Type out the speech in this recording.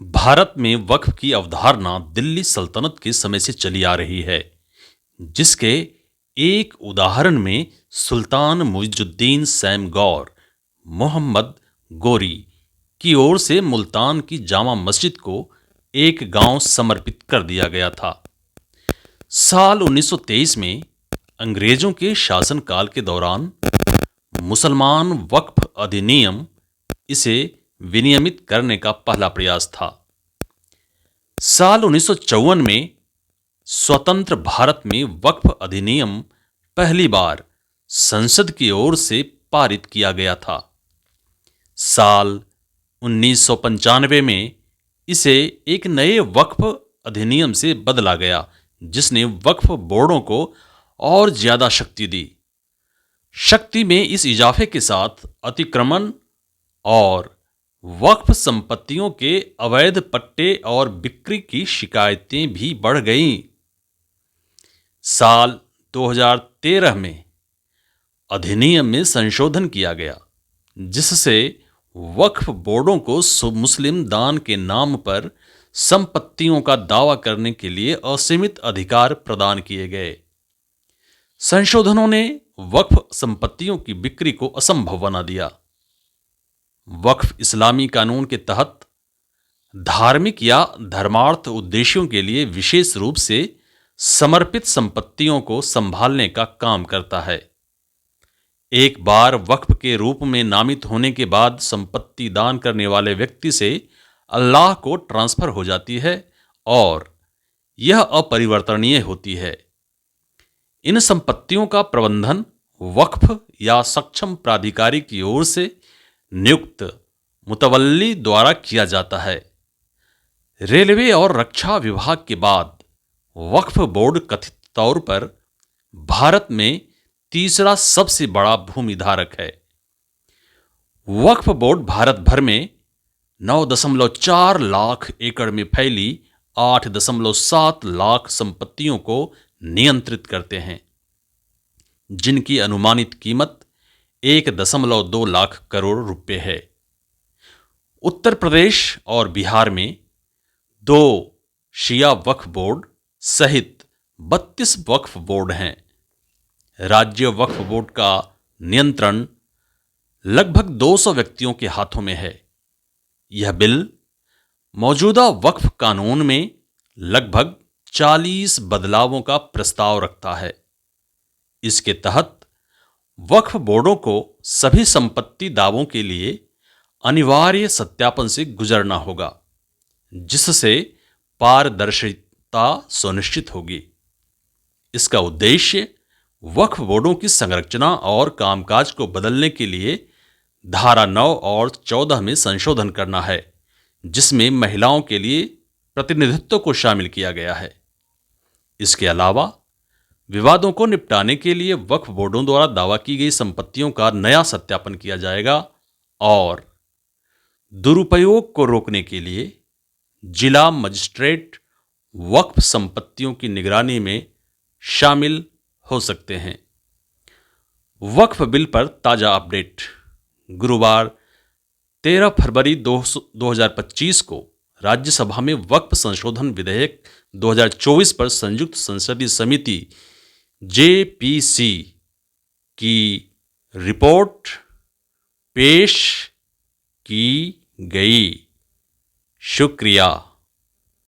भारत में वक्फ की अवधारणा दिल्ली सल्तनत के समय से चली आ रही है, जिसके एक उदाहरण में सुल्तान मुइजुद्दीन सैमगौर मोहम्मद गोरी की ओर से मुल्तान की जामा मस्जिद को एक गांव समर्पित कर दिया गया था। साल 1923 में अंग्रेजों के शासनकाल के दौरान मुसलमान वक्फ अधिनियम इसे विनियमित करने का पहला प्रयास था। साल 1954 में स्वतंत्र भारत में वक्फ अधिनियम पहली बार संसद की ओर से पारित किया गया था। साल 1995 में इसे एक नए वक्फ अधिनियम से बदला गया, जिसने वक्फ बोर्डों को और ज्यादा शक्ति दी। शक्ति में इस इजाफे के साथ अतिक्रमण और वक्फ संपत्तियों के अवैध पट्टे और बिक्री की शिकायतें भी बढ़ गईं। साल 2013 में अधिनियम में संशोधन किया गया, जिससे वक्फ बोर्डों को मुस्लिम दान के नाम पर संपत्तियों का दावा करने के लिए असीमित अधिकार प्रदान किए गए। संशोधनों ने वक्फ संपत्तियों की बिक्री को असंभव बना दिया। वक्फ इस्लामी कानून के तहत धार्मिक या धर्मार्थ उद्देश्यों के लिए विशेष रूप से समर्पित संपत्तियों को संभालने का काम करता है। एक बार वक्फ के रूप में नामित होने के बाद संपत्ति दान करने वाले व्यक्ति से अल्लाह को ट्रांसफर हो जाती है और यह अपरिवर्तनीय होती है। इन संपत्तियों का प्रबंधन वक्फ या सक्षम प्राधिकारी की ओर से नियुक्त मुतवल्ली द्वारा किया जाता है। रेलवे और रक्षा विभाग के बाद वक्फ बोर्ड कथित तौर पर भारत में तीसरा सबसे बड़ा भूमिधारक है। वक्फ बोर्ड भारत भर में 9.4 लाख एकड़ में फैली 8.7 लाख संपत्तियों को नियंत्रित करते हैं, जिनकी अनुमानित कीमत 1.2 लाख करोड़ रुपए है। उत्तर प्रदेश और बिहार में 2 शिया वक्फ बोर्ड सहित 32 वक्फ बोर्ड हैं। राज्य वक्फ बोर्ड का नियंत्रण लगभग 200 व्यक्तियों के हाथों में है। यह बिल मौजूदा वक्फ कानून में लगभग 40 बदलावों का प्रस्ताव रखता है। इसके तहत वक्फ बोर्डों को सभी संपत्ति दावों के लिए अनिवार्य सत्यापन से गुजरना होगा, जिससे पारदर्शिता सुनिश्चित होगी। इसका उद्देश्य वक्फ बोर्डों की संरचना और कामकाज को बदलने के लिए धारा 9 और 14 में संशोधन करना है, जिसमें महिलाओं के लिए प्रतिनिधित्व को शामिल किया गया है। इसके अलावा विवादों को निपटाने के लिए वक्फ बोर्डों द्वारा दावा की गई संपत्तियों का नया सत्यापन किया जाएगा और दुरुपयोग को रोकने के लिए जिला मजिस्ट्रेट वक्फ संपत्तियों की निगरानी में शामिल हो सकते हैं। वक्फ बिल पर ताजा अपडेट। गुरुवार 13 फरवरी 2025 को राज्यसभा में वक्फ संशोधन विधेयक 2024 पर संयुक्त संसदीय समिति जेपीसी की रिपोर्ट पेश की गई। शुक्रिया।